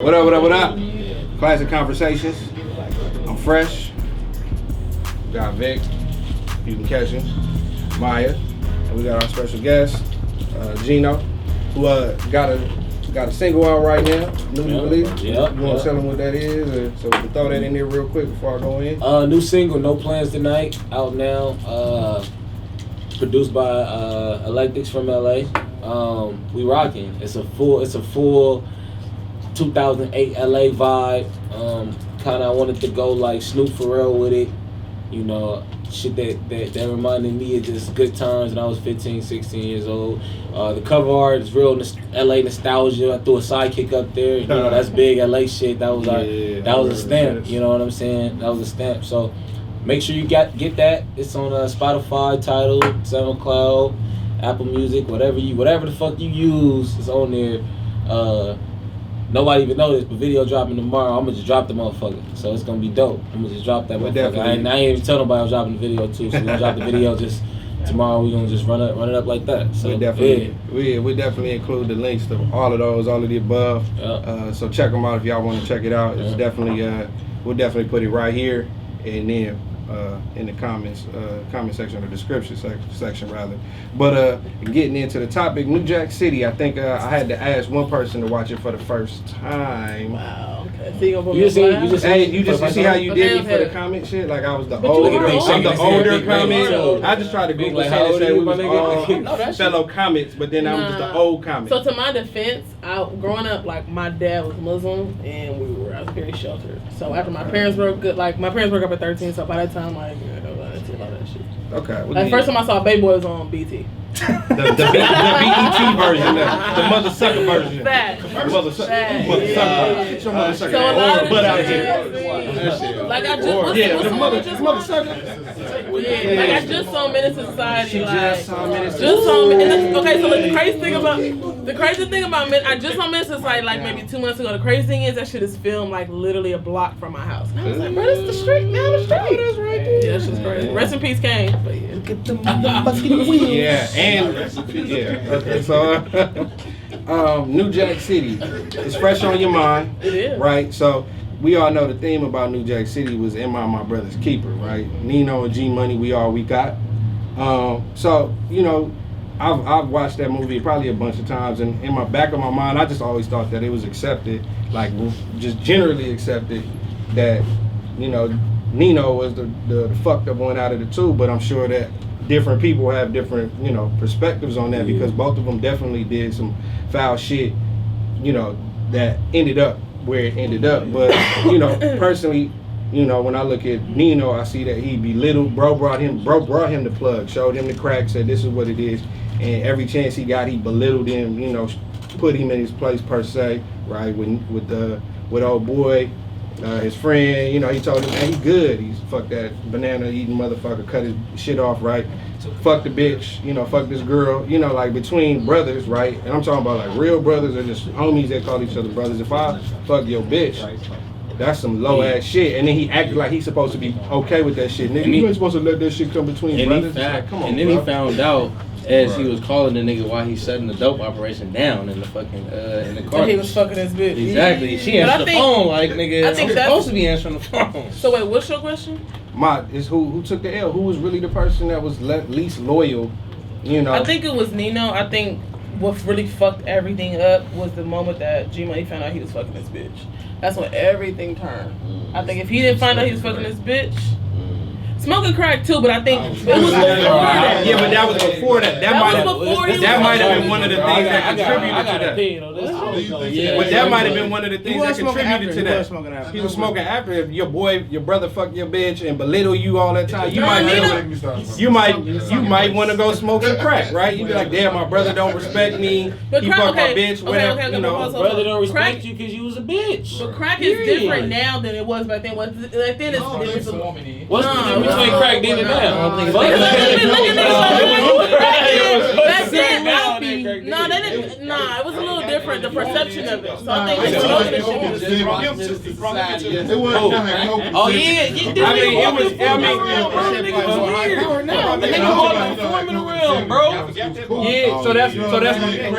What up, what up, what up? Classic Conversations. I'm Fresh. Got Vic. You can catch him. Miaya. And we got our special guest, Gino, who got a single out right now. Newly released. You want to tell them what that is? So we can throw that in there real quick before I go in. New single, No Plans Tonight, out now. Produced by Electics from LA. We rocking. It's a full 2008 LA vibe. Kind of wanted to go like Snoop Pharrell with it. You know, shit that reminded me of just good times when I was 15, 16 years old. The cover art is real LA nostalgia. I threw a sidekick up there. You know, that's big LA shit. That was a stamp. You know what I'm saying? That was a stamp. So make sure you get that. It's on Spotify, Tidal, SoundCloud, Apple Music, whatever the fuck you use. It's on there. Nobody even know this, but video dropping tomorrow. I'm gonna just drop the motherfucker, so it's gonna be dope. I'm gonna just drop that motherfucker. I ain't even tell nobody I was dropping the video too. So we gonna drop the video just tomorrow. We gonna just run it up like that. So we definitely include the links to all of those, all of the above. Yeah. So check them out if y'all want to check it out. It's definitely we'll definitely put it right here and then in the comment section or description section rather. But getting into the topic, New Jack City, I think I had to ask one person to watch it for the first time. Wow. Okay. So you see how you did me for the comment shit? Like I was the older comment. I just tried to Google like and say we was all fellow comments, but then I was just the old comment. So to my defense, growing up, like my dad was Muslim and I was very sheltered. So after my parents broke up at 13, so by that time like I don't know all that shit. Okay. Like first time I saw Baby Boy was on BT. the BET version, the mother sucker version. Fact. Mother sucker. Get your mother sucker. So a lot of butt out here. Like I just the mother sucker. Yeah, like I just saw Menace to Society. She like, just saw Menace to Society. Okay, so like, the crazy thing about I just saw Menace to Society like maybe 2 months ago. The crazy thing is that shit is filmed like literally a block from my house. And I was like, bro, this is the street, man, the street. That's right there. Yeah, that shit's crazy. Rest in peace, Kane. But yeah. Get the motherfucking wheels. Yeah, and okay, so New Jack City, it's fresh on your mind. It is. Right, so we all know the theme about New Jack City was "Am I My Brother's Keeper?" Right, Nino and GMoney, we all we got. So you know, I've watched that movie probably a bunch of times, and in my back of my mind, I just always thought that it was accepted, like just generally accepted, that you know Nino was the fucked up one out of the two. But I'm sure that different people have different perspectives on that because both of them definitely did some foul shit, that ended up where it ended up. But personally, when I look at Nino, I see that he belittled. Bro brought him the plug, showed him the crack, said this is what it is, and every chance he got, he belittled him. Put him in his place per se, right? With old boy, his friend, he told him, man, he good. He's fuck that banana eating motherfucker, cut his shit off, right? Fuck the bitch, fuck this girl, like between brothers, right? And I'm talking about like real brothers or just homies that call each other brothers. If I fuck your bitch, that's some low ass shit. And then he acted like he's supposed to be okay with that shit. Nigga, you ain't supposed to let that shit come between brothers. Come on, then he found out as he was calling the nigga while he's shutting the dope operation down in the fucking in the car. So he was fucking his bitch. Exactly. She answered the phone like nigga. I think I'm supposed to be answering the phone. So wait, what's your question? Is who took the L? Who was really the person that was least loyal? I think it was Nino. I think what really fucked everything up was the moment that GMoney found out he was fucking his bitch. That's when everything turned. I think if he didn't find out he was fucking his bitch. Smoking crack too, but I think it was before that. Yeah, but that was before that. That might have been one of the things that contributed to that. But that might have been one of the things that contributed to that. He was smoking after. If your brother fuck your bitch and belittle you all that time, you might want to go smoke some crack, right? You be like, damn, my brother don't respect me. He fuck my bitch. Brother don't respect you because you was a bitch. But crack is different now than it was back then. Back then it's what's between crack then and now? It was a little different, the perception of it. So I think smoking the shit was oh yeah, I mean, it was. I mean, Damn, bro. Yeah, so that's my thing.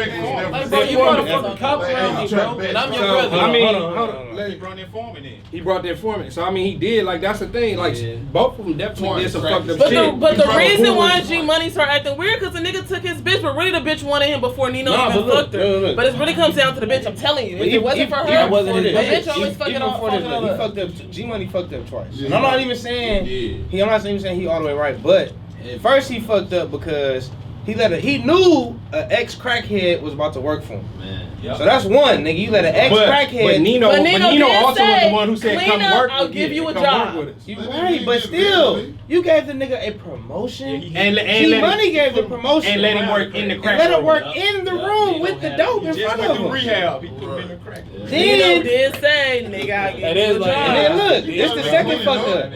Like, bro, you brought a fucking cop around me, bro. And I'm your brother. I mean, hold on. he brought the informant in. He brought the informant. So I mean, he did. Like that's the thing. Like both of them definitely did some fucked up shit. But the reason why GMoney started acting weird because the nigga took his bitch, but really the bitch wanted him before Nino even fucked her. Look. But it really comes down to the bitch. I'm telling you, if it wasn't for her, that wasn't his the bitch. bitch always fucking Even all before this, fucking he up. fucked up. G-Money fucked up twice. And I'm not even saying I'm not even saying he all the way right, but first he fucked up because he knew an ex crackhead was about to work for him. Man. Yep. So that's one, nigga. You let an ex crackhead. But Nino also was the one who said, "Come work I'll with give you a come job." work with us. You right, but still, you gave the nigga a promotion. And G-Money gave the promotion and let him work in the crack. Let him work in the room with the dope in front of him. Rehab. He put him in the crack. Nino did say, "Nigga, I give you a job." And then look, this the second fuck up.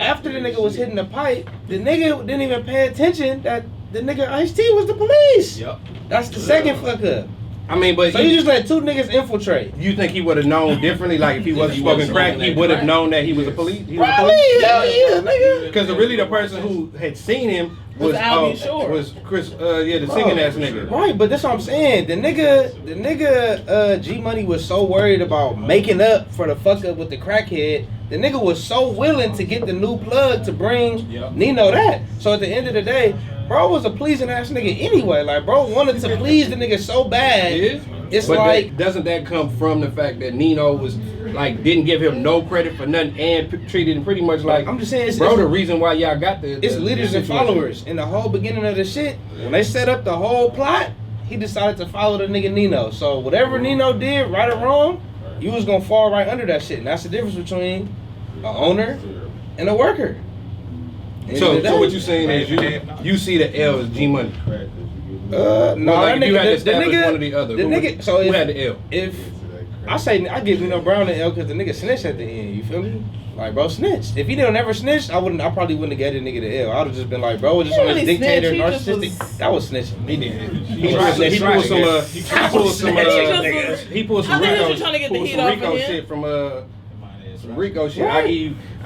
After the nigga was hitting the pipe, the nigga didn't even pay attention that the nigga Ice-T was the police. Yep. That's the second fuck up. I mean, but so you just let two niggas infiltrate. You think he would have known differently? Like if he wasn't smoking crack, he would have known that he was a police. Probably, hell yeah, nigga. Because really, the person who had seen him was Chris, the singing ass nigga. Right, but that's what I'm saying. The nigga, G-Money was so worried about making up for the fuck up with the crackhead. The nigga was so willing to get the new plug to bring Nino that. So at the end of the day, bro was a pleasing ass nigga anyway. Like, bro wanted to please the nigga so bad. Yeah. It's but like, doesn't that come from the fact that Nino was like didn't give him no credit for nothing and treated him pretty much like I'm just saying, bro, the reason why y'all got it's leaders and followers. In the whole beginning of the shit, when they set up the whole plot, he decided to follow the nigga Nino. So whatever Nino did, right or wrong, you was gonna fall right under that shit. And that's the difference between an owner and a worker. So what you saying is you see the L as G-Money? No, like that you had to the establish nigga, one or the other. The nigga, so who had the L? If I say I give Nino Brown the L because the nigga snitched at the end. You feel me? Like, bro snitched. If he didn't never snitch, I probably wouldn't have given the nigga the L. I would have just been like, bro, was just on this dictator, narcissistic. That was snitching. He did. He pulled some Rico shit from Rico shit.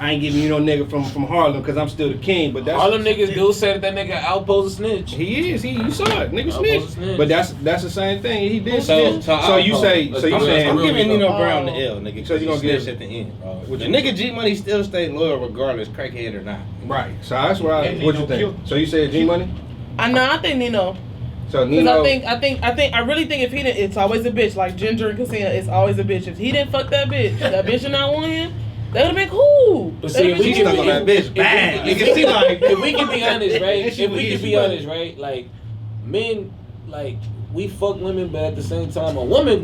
I ain't giving you no nigga from Harlem because I'm still the king. But that's Harlem niggas do say that nigga outpost a snitch. He is. You saw it. Nigga snitch. But that's the same thing. He did snitch. So I'm giving Nino Brown the L, nigga. So you gonna snitch at the end. The nigga G-Money still stay loyal regardless, crackhead or not. Right. So that's why. What you think? So you said G-Money? I think Nino. So Nino. I really think if he didn't, it's always a bitch. Like Ginger and Casina, it's always a bitch. If he didn't fuck that bitch did not want him. That would've been cool. But see, if we stuck on that bitch bad. If we can be honest, right? If we can be honest, right? Like men, like we fuck women, but at the same time, a woman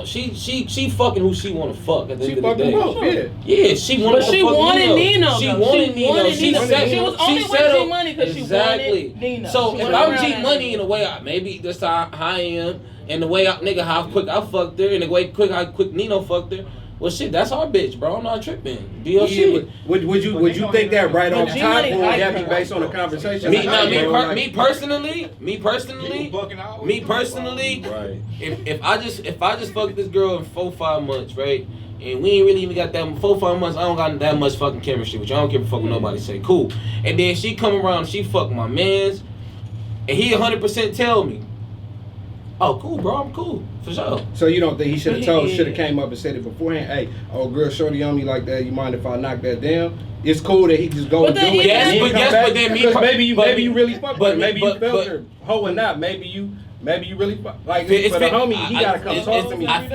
she fucking who she wanna fuck at the end of the day. Yeah, she wanted. But she wanted Nino. She wanted Nino. She was only with G-Money because she wanted Nino. So if I'm G-Money in the way maybe that's how I am, and the way how quick I fucked her, and the way how quick Nino fucked her. Well, shit, that's our bitch, bro. I'm not tripping. DLC. Would you think that right off top, or would that be based on a conversation? Me personally. Right. If I just fuck this girl in 4-5 months, right? And we ain't really even got that 4-5 months. I don't got that much fucking chemistry with you. I don't give a fuck what nobody say. Cool. And then she come around, she fuck my mans, and he 100% tell me, oh, cool, bro. I'm cool for sure. So you don't think he should have came up and said it beforehand? Hey, girl, shorty on me like that. You mind if I knock that down? It's cool that he just go and do it. But then because maybe you really fuck with her. Maybe you felt her hoeing out. Maybe you really fuck. Like for the homie, he gotta come talk to me. Right?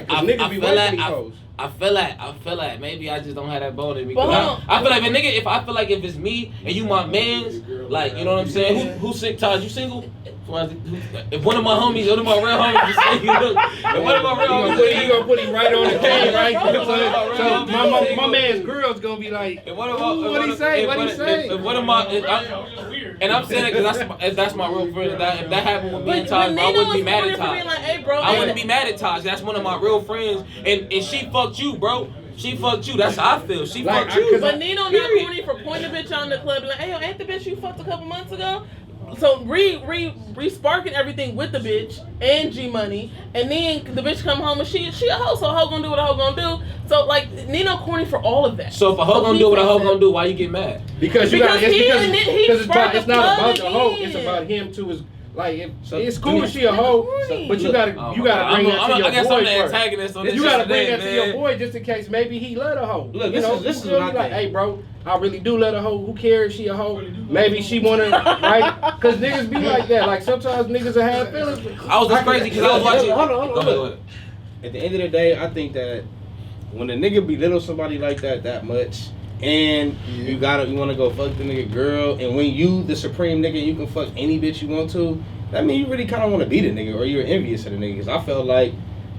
Because niggas be waiting these hoes. I feel like maybe I just don't have that bone in me. I feel like if it's me and you my mans, like you know what I'm saying? Who sick? Taj, you single? If one of my homies, one of my real homies is single, if one of my real homies, you gonna put him right on the thing, right? So my man's girl's gonna be like, what he say? If one of my, and I'm saying it because that's my real friend. If that happened with me and Taj, I wouldn't be mad at Taj. I wouldn't be mad at Taj. That's one of my real friends, and she fucked you, bro. She fucked you. That's how I feel. She fucked you. But Nino not corny for pointing the bitch on the club. Like, hey, yo, ain't the bitch you fucked a couple months ago? re-sparking everything with the bitch and G-Money, and then the bitch come home and she a hoe, so a hoe gonna do what a hoe gonna do. So like Nino corny for all of that. So if a hoe gonna do what a hoe gonna do, why you get mad? Because it's not about the hoe. in. It's about him too. Is like it's So, cool if she a hoe, but you gotta bring that to your boy first. You gotta bring that to your boy just in case maybe he let a hoe. Look, you know, this is like, hey, bro, I really do let a hoe. Who cares? She a hoe. Maybe she wanna, right? Because niggas be like that. Like sometimes niggas will have feelings. I was just crazy because I was watching. Hold on. At the end of the day, I think that when a nigga belittle somebody like that much, and you wanna go fuck the nigga girl, and when you the supreme nigga, you can fuck any bitch you want to. That mean you really kind of want to be the nigga, or you're envious of the nigga. Cause I felt like,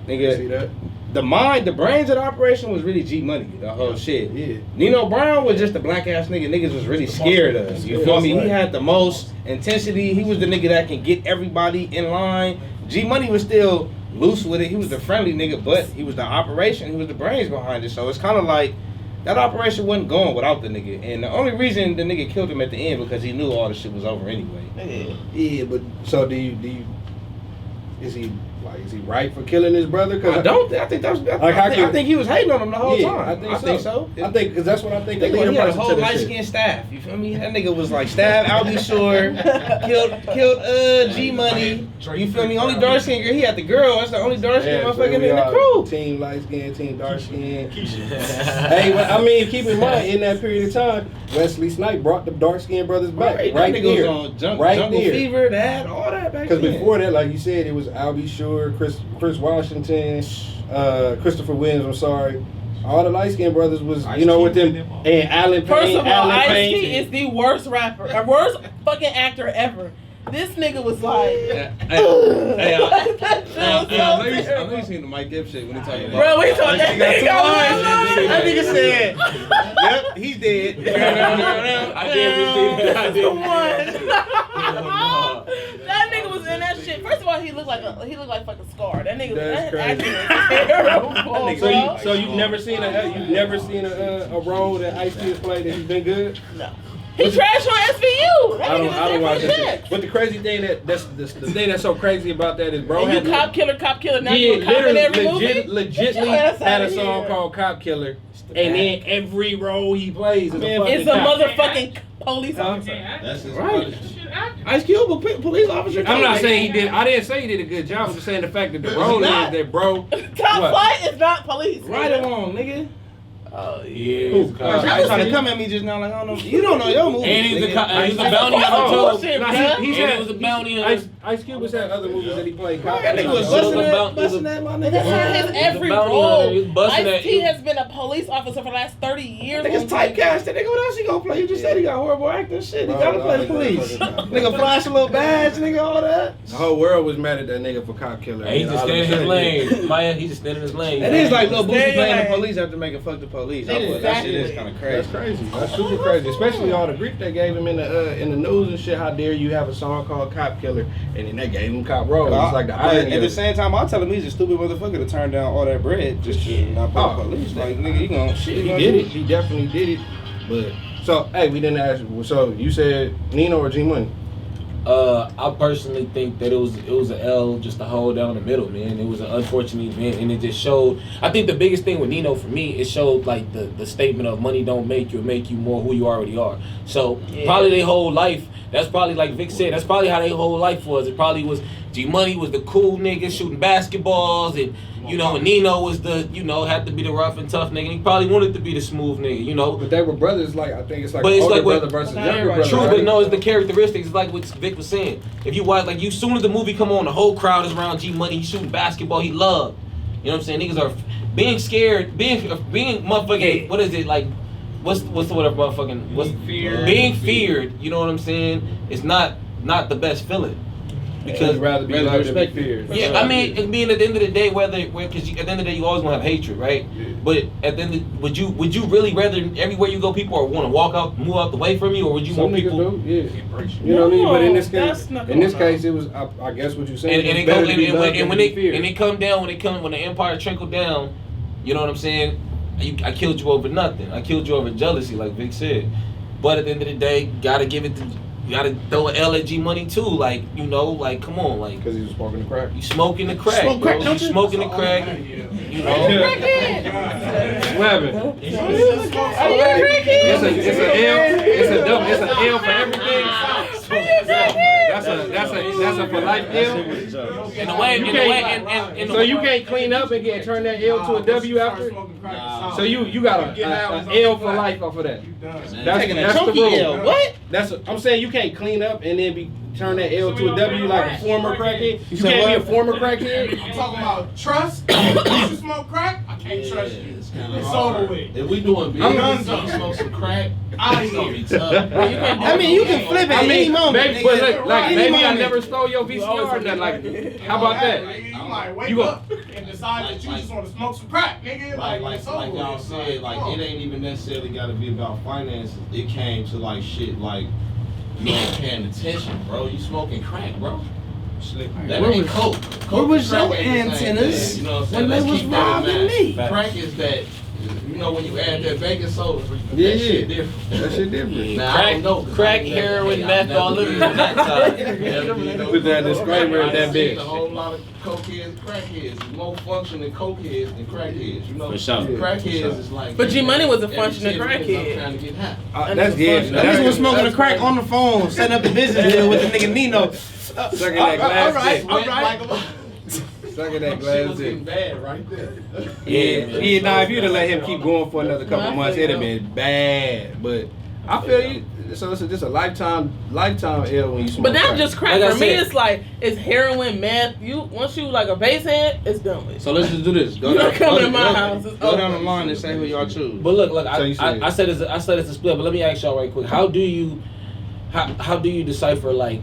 nigga, see that? the brains of the operation was really G-Money, the whole shit. Yeah. Nino Brown was just a black ass nigga. Niggas was really scared of. You feel me? He had the most intensity. He was the nigga that can get everybody in line. G-Money was still loose with it. He was the friendly nigga, but he was the operation. He was the brains behind it. So it's kind of like that operation wasn't going without the nigga. And the only reason the nigga killed him at the end because he knew all the shit was over anyway. Yeah, but so do you? Is he right for killing his brother? Cause I think that was. I think he was hating on him the whole time. I think so. I think because that's what I think. He had a whole light skinned staff. You feel me? That nigga was like stabbed Albie Shore, killed G-Money. You feel me? Only dark skinned girl. He had the girl. That's the only dark skinned motherfucker in the crew. Team light skin, team dark skin. Hey, I mean, keep in mind in that period of time, Wesley Snipes brought the dark skinned brothers back. Right there. Was on Jungle Fever, that all that back then. Because before that, like you said, it was Albie Shore, Chris Washington, Christopher Williams. I'm sorry. All the light skinned brothers was, with them, and Alan Payne. First of all, Ice-T is the worst rapper, worst fucking actor ever. This nigga was like, I know you seen the Mike Epps shit when he talking about. Bro, we talking that nigga said, yep, he's dead. I did see That nigga was in that shit. First of all, he looked like fucking Scar. That nigga That's was crazy. terrible. So you've never seen a role that Ice-T has played that has been good? No. He trashed on SVU. I don't watch that. But the crazy thing the thing that's so crazy about that is, bro, and you cop killer. Now you a cop in every movie. Legitly had a song called Cop Killer, and then every role he plays is a motherfucking police officer. That's his right. Ice Cube, a police officer. I'm not saying he did. I didn't say he did a good job. I'm just saying the fact that the role is that, bro. Top flight is not police. Right or wrong, nigga. Oh yeah. I was trying to come at me just now like I don't know. You don't know your movie. And he's a bounty hunter too. He was a bounty hunter. Ice Cube has had other movies that he played. That nigga was busting that, my nigga. That's not his every role. Ice-T has been a police officer for the last 30 years. Niggas typecast that nigga. What else he gonna play? You just said he got horrible acting shit. He gotta play the police. Nigga flash a little badge, nigga, all that. The whole world was mad at that nigga for Cop Killer. Hey, he just staying in his lane. Miaya, he just staying in his lane. It is like Lil Boosie playing the police after making fuck the police. That shit is kind of crazy. That's crazy. That's super crazy. Especially all the grief they gave him in the news and shit. How dare you have a song called Cop Killer, and then they gave him Cop Roll. It's like the irony. At the same time, I'll tell him he's a stupid motherfucker to turn down all that bread just to not put the police. Like, nigga, you gonna shit. He did it. He definitely did it. But so, hey, we didn't ask. So you said Nino or G-Money? I personally think that it was an L just to hold down the middle, man. It was an unfortunate event, and it just showed. I think the biggest thing with Nino for me, it showed like the statement of money don't make you, it make you more who you already are. So probably their whole life. That's probably like Vic said. That's probably how their whole life was. It probably was G-Money was the cool nigga shooting basketballs, and and Nino was the had to be the rough and tough nigga. And he probably wanted to be the smooth nigga, But they were brothers. Like I think it's like older brother versus younger brother. True, but no, it's the characteristics. It's like what Vic was saying. If you watch, as soon as the movie come on, the whole crowd is around G-Money. He's shooting basketball. He loved. You know what I'm saying? Niggas are being scared, being motherfucking. What is it like? What's the whatever motherfucking? Being feared. You know what I'm saying? It's not the best feeling. Because rather be loved than be feared. Yeah, I mean, at the end of the day, because at the end of the day, you always gonna have hatred, right? Yeah. But at the end, would you really rather everywhere you go, people want to move out the way from you, or would you want people? Do, yeah. You know what I mean? But in this case, it was. I guess what you saying. And when they come down, when the empire trickled down, you know what I'm saying? I killed you over nothing. I killed you over jealousy, like Vic said. But at the end of the day, gotta give it to You gotta throw an L at G-Money too, like, you know, like, come on, like. Because he was smoking the crack. You smoking the crack, Smoke bro. crack, don't You you? smoking the crack, you know. What happened? It's a L for everything. That's a for life L. So you can't clean up and turn that L to a W after. So you got a L for life off of that. That's the rule. What? I'm saying you can't clean up and then turn that L to a W like a former crackhead. You can't be a former crackhead. I'm talking about trust. If you smoke crack, I can't trust you. It's over with. If we doing big, you smoke some crack, it's gonna be tough. I mean, you can flip it at any moment. Maybe, but look, like Any maybe I moment. never stole your VCR or nothing like that. How about that? You might wake You go- up and decide that you just want to smoke some crack, nigga. Like it's over Like y'all with. said, like come on. it ain't even necessarily gotta be about finances. It came to like shit like you ain't paying attention, bro. You smoking crack, bro. That Where ain't was- coke. where was Crack your ain't the same antennas thing, you know what I'm saying? when they Let's was keep that in robbing mind. me? Crack is that, you know, when you add that baking soda, that Yeah, shit yeah. different. That shit different. Now, I Crack, don't know, 'cause crack, I ain't never- heroin, I've meth, never all of been- it on that side. Put that disclaimer at that I've bitch. seen a whole lot of cokeheads, crackheads, more functioning cokeheads than crackheads. You know, For sure. crackheads is like. But G-Money was a every functioning 10 minutes crackhead. I'm trying to get high. That's yeah. That nigga was smoking the crack on the phone, setting up the business deal with the nigga Nino. Sucking that glass All right, dick. all right. Sucking that Shit glass was getting dick. bad right there. Yeah. Nah. If you'd have let him keep going for another couple months, it'd have been bad. But I feel you. So it's just a lifetime L when you smoke. But not crack. just crack. Like I For me, said- it's like it's heroin, meth. Once you like a base head, it's done with. So let's just do this. Go You down, don't come go, to my go- house, it's go down the over. line and say who y'all choose. But look, So you said- I said it's a split. But let me ask y'all right quick: how do you decipher like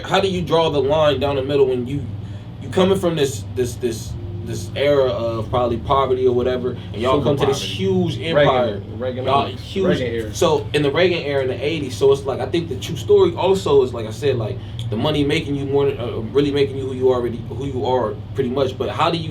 how do you draw the line down the middle when you coming from this era of probably poverty or whatever, and y'all Super come to this poverty. huge empire, Reagan y'all era. huge. Reagan era. So in the Reagan era in the '80s, so it's like I think the true story also is like I said, like the money making you more, really making you who you are pretty much. But how do you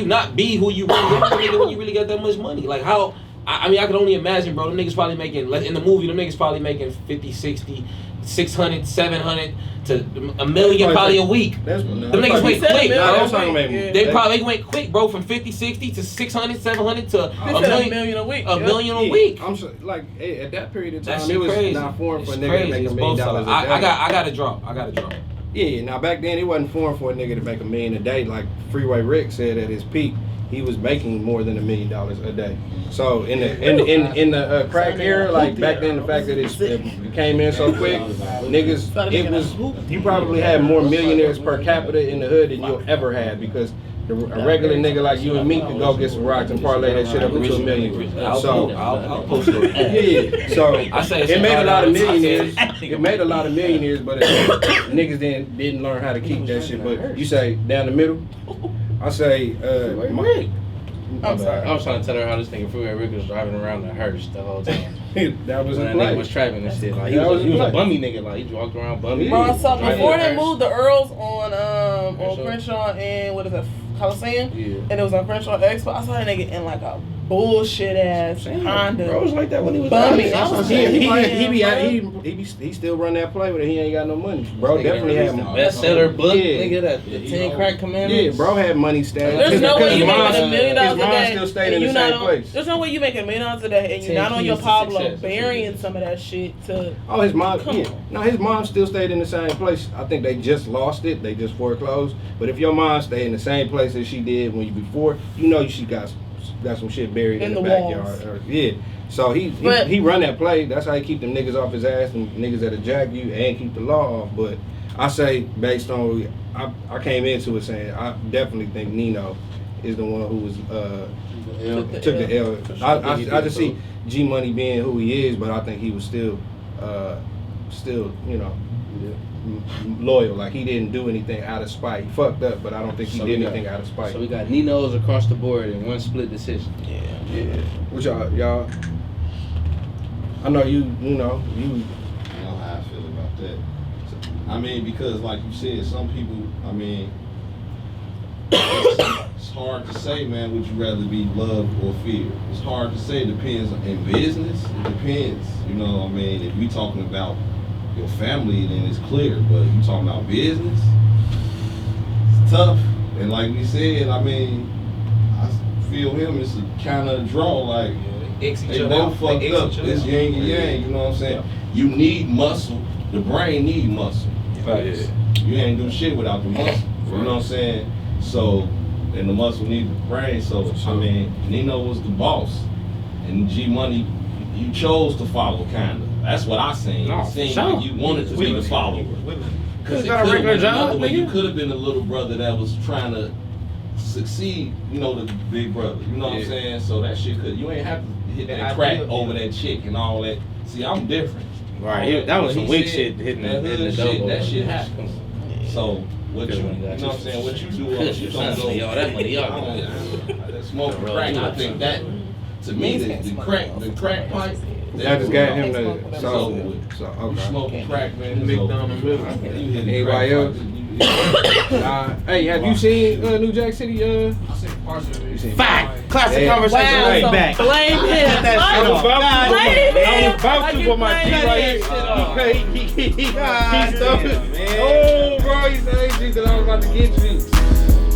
not be who you really are when you really got that much money? Like how? I mean, I can only imagine, bro. Them niggas probably making, like in the movie, them niggas probably making 50, 60, 600, 700 to $1 million probably a week. That's Them niggas went said quick, $1 million. bro. That's what I mean. Yeah. They probably went quick, bro, from 50, 60 to 600, 700 to They $1 said $1 million, million a week. $1 million a week. I'm so, like at that period of That time, shit it was crazy. not foreign for a It's nigga crazy. to make It's $1 million both a sides. day. I got to drop. Yeah, now back then it wasn't foreign for a nigga to make $1 million a day. Like Freeway Rick said at his peak, he was making more than $1 million a day. So in the crack era, like back then, the fact that it came in so quick, niggas, you probably had more millionaires per capita in the hood than you'll ever have because a regular nigga like you and me could go get some rocks and parlay that shit up into $1 million. So I'll post it. yeah, so I say it made a lot of millionaires. I said- It made a lot of millionaires, but niggas didn't learn how to keep that shit. But you say down the middle, I say I'm sorry. I was trying to tell her how this nigga Freeway Rick was driving around the hearse the whole time. that was When a that nigga was play. trapping and shit. Like he That was was he was a play. bummy nigga. Like he walked around bummy. Bro, so driving before the they hearse. moved the Earls on Crenshaw and what is it, Coliseum, Yeah. and it was on Crenshaw Expo, I saw that nigga in like a bullshit ass Honda. Bro, it was like that when he was Bummy. driving. I was He still run that play, but he ain't got no money. Bro, Nigga definitely had the money. bestseller book, Yeah. nigga. That the 10 crack commandments. Yeah, bro had money stashed. There's no way you making $1 million a His mom day still stayed and in the you same not on. place. There's no way you making $1 million a day and you're 10 not on your keys to Pablo success. burying some of that shit to. Oh, his mom. Come Yeah. on. No, his mom still stayed in the same place. I think they just lost it. They just foreclosed. But if your mom stayed in the same place as she did when you before, you know she got some shit buried in the backyard. walls. Yeah. So he run that play. That's how he keep them niggas off his ass and niggas that'll jack you and keep the law off. But I say based on I came into it saying I definitely think Nino is the one who was took the L. I just see G-Money being who he is, but I think he was still you know loyal. Like he didn't do anything out of spite. He fucked up, but I don't think he did anything out of spite. So we got Nino's across the board in one split decision. Yeah. What y'all? I know you know. You know how I feel about that. I mean, because like you said, some people, I mean, hard to say, man. Would you rather be loved or feared? It's hard to say. It depends. In business, it depends. You know what I mean? If we talking about your family, then it's clear. But if you talking about business, it's tough. And like we said, I mean, I feel him. It's a kind of draw. Like they both fucked up. It's yin and yang. You know what I'm saying? You need muscle. The brain need muscle. Facts. You ain't do shit without the muscle. You know what I'm saying? So, and the muscle need the brain. So, I mean, Nino was the boss. And GMoney, you chose to follow, kinda. That's what I seen. No, It seemed sure. like you wanted to be the follower. Because got a regular job, you nigga. could have been the little brother that was trying to succeed, you know, the big brother. You know what I'm saying? So that shit could, you ain't have to hit that crack over that chick and all that. See, I'm different. Right, that was some weak shit hitting that the shit, double. that shit happens. So what you know what I'm saying? What you do? You don't go. Yo, that money, y'all. That smoking crack. I think that to me the crack pipe. I just got him the So you you smoking crack, man. Big so- down the middle. you hit the Anybody crack else? pipe. Hey, have you seen New Jack City? I seen parts of it. seen Fact! Classic Yeah. conversation Wow, right so back. blame him. I was about to, Blame him. but my G right here. He God stuffed damn, it. man. Oh, bro, he said, because I was about to get you.